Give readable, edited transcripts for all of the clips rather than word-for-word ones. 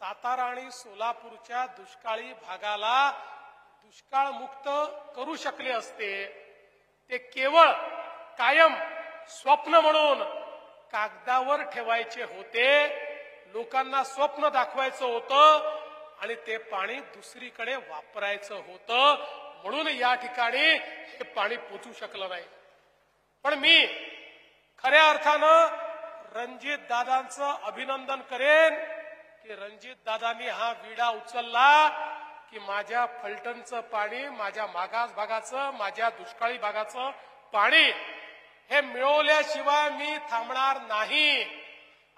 सातारा आणि सोलापूरच्या दुष्काळी भागाला दुष्काळ मुक्त करू शकले असते, ते केवळ कायम स्वप्न म्हणून कागदावर ठेवायचे होते, लोकांना स्वप्न दाखवायचं होतं आणि ते पाणी दुसरीकडे वापरायचं होतं, म्हणून या ठिकाणी हे पाणी पोचू शकलं नाही। पण मी खऱ्या अर्थानं रणजित दादांचं अभिनंदन करेन की रणजित दादांनी हा विडा उचलला की माझ्या फलटणचं पाणी, माझ्या मागास भागाचं, माझ्या दुष्काळी भागाचं पाणी हे मिळवल्याशिवाय मी थांबणार नाही।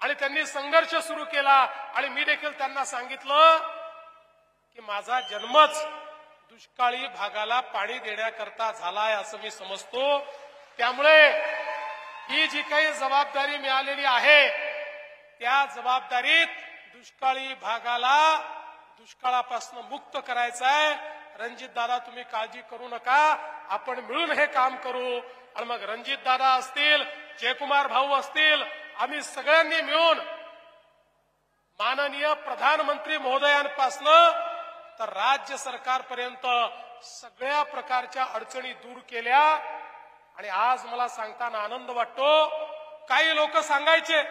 आणि त्यांनी संघर्ष सुरू केला आणि मी देखील त्यांना सांगितलं की माझा जन्मच दुष्काळी भागाला पाणी देण्याकरता झालाय असं मी समजतो। त्यामुळे ही जी काही जबाबदारी मिळालेली आहे त्या जबाबदारीत दुष्काळी भागाला दुष्काळापासून मुक्त करायचं आहे। रणजित दादा तुम्ही काळजी करू नका, आपण मिळून हे काम करू। आणि मग रणजित दादा असतील, जयकुमार भाऊ असतील, आम्ही सगळ्यांनी मिळून माननीय प्रधानमंत्री महोदयांपासून तर राज्य सरकारपर्यंत सगळ्या प्रकारच्या अडचणी दूर केल्या। आणि आज मला सांगताना आनंद वाटतो, काही लोक सांगायचे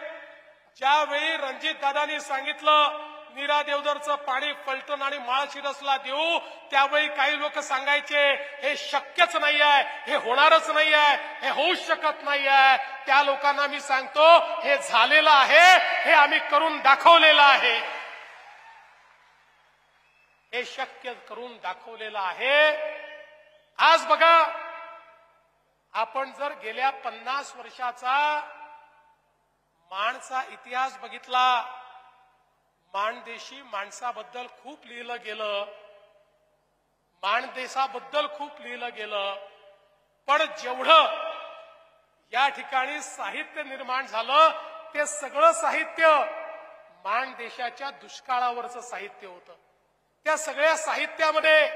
ज्यावेळी रणजित दादांनी सांगितलं नीरा देवधरचं पाणी फलटण आणि माळशिरसला देऊ, त्यावेळी काही लोक सांगायचे हे शक्यच नाही आहे, हे होणारच नाही आहे, हे होऊच शकत नाही आहे। त्या लोकांना मी सांगतो हे झालेलं आहे, हे आम्ही करून दाखवलेलं आहे, हे शक्य करून दाखवलेलं आहे। आज बघा, आपण जर गेल्या 50 वर्षाचा माणचा इतिहास बघितला, माणदेशी माणसाबद्दल खूप लिहिलं गेलं, माणदेशाबद्दल खूप लिहिलं गेलं, पण जेवढं या ठिकाणी साहित्य निर्माण झालं ते सगळं साहित्य माणदेशाच्या दुष्काळावरचं साहित्य होतं। त्या सगळ्या साहित्यामध्ये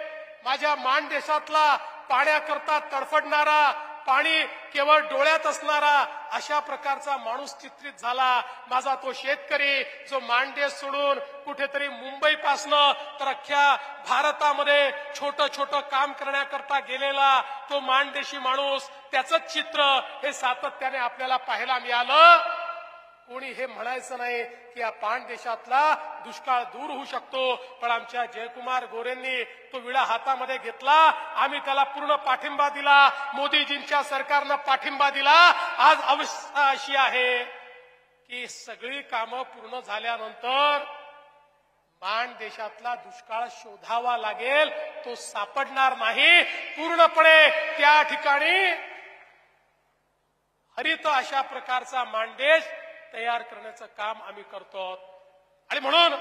माझ्या माणदेशातला पाण्याकरता तडफडणारा, पाणी केवळ डोळ्यात असणारा अशा प्रकारचा माणूस चित्रित झाला। माझा तो शेतकरी जो माणदेश सोडून कुठेतरी मुंबईपासनं तर अख्ख्या भारतामध्ये छोटं छोटं काम करण्याकरता गेलेला तो माणदेशी माणूस, त्याचं चित्र हे सातत्याने आपल्याला पाहायला मिळालं। कोणी हे म्हणायचं नाही की या पाणदेशातला दुष्काळ दूर होऊ शकतो, पण आमच्या जयकुमार गोरेंनी तो विडा हातामध्ये घेतला, आम्ही त्याला पूर्ण पाठिंबा दिला, मोदीजींच्या सरकारनं पाठिंबा दिला। आज अवस्था अशी आहे की सगळी कामं पूर्ण झाल्यानंतर माणदेशातला दुष्काळ शोधावा लागेल, तो सापडणार नाही। पूर्णपणे त्या ठिकाणी हरित अशा प्रकारचा माणदेश तयार करण्याचं काम आम्ही करतो। आणि म्हणून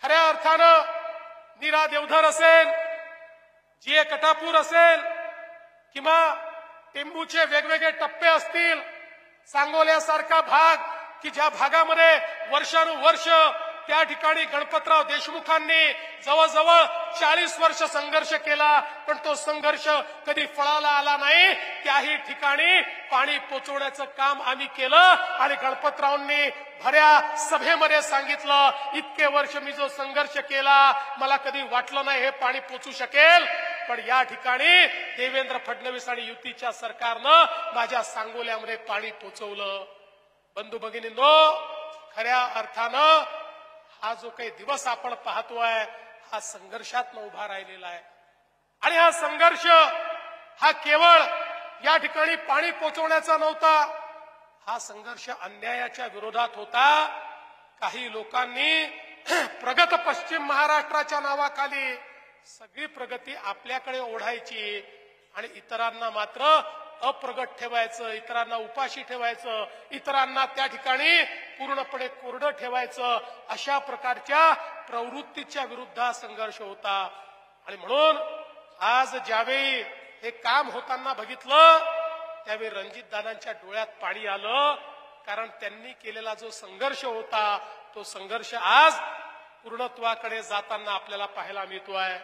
खऱ्या अर्थानं नीरा देवधर असेल, जीए कटापूर असेल किंवा टेंबूचे वेगवेगळे टप्पे असतील, सांगोल्यासारखा भाग की ज्या भागामध्ये वर्षानुवर्ष त्या ठिकाणी गणपतराव देशमुखांनी जवळजवळ 40 वर्ष संघर्ष केला, पण तो संघर्ष कधी फळाला आला नाही। त्याही ठिकाणी पाणी पोचवण्याचं काम आम्ही केलं आणि गणपतरावांनी भऱ्या सभेमध्ये सांगितलं, इतके वर्ष मी जो संघर्ष केला मला कधी वाटलं नाही हे पाणी पोचू शकेल, पण या ठिकाणी देवेंद्र फडणवीस आणि युतीच्या सरकारनं माझ्या सांगोल्यामध्ये पाणी पोचवलं। बंधू भगिनींनो, खऱ्या अर्थानं हा जो काही दिवस आपण पाहतोय हा संघर्षात उभा राहिलेला आहे। आणि हा संघर्ष हा केवळ या ठिकाणी पाणी पोचवण्याचा नव्हता, हा संघर्ष अन्यायाच्या विरोधात होता। काही लोकांनी प्रगत पश्चिम महाराष्ट्राच्या नावाखाली सगळी प्रगती आपल्याकडे ओढायची आणि इतरांना मात्र अप्रगत ठेवायचं, इतरांना उपाशी ठेवायचं, इतरांना त्या ठिकाणी पूर्णपणे कोरडं ठेवायचं, अशा प्रकारच्या प्रवृत्तीच्या विरुद्ध हा संघर्ष होता। आणि म्हणून आज ज्यावेळी हे काम होताना बघितलं त्यावेळी रणजित दादांच्या डोळ्यात पाणी आलं, कारण त्यांनी केलेला जो संघर्ष होता तो संघर्ष आज पूर्णत्वाकडे जाताना आपल्याला पाहायला मिळतोय।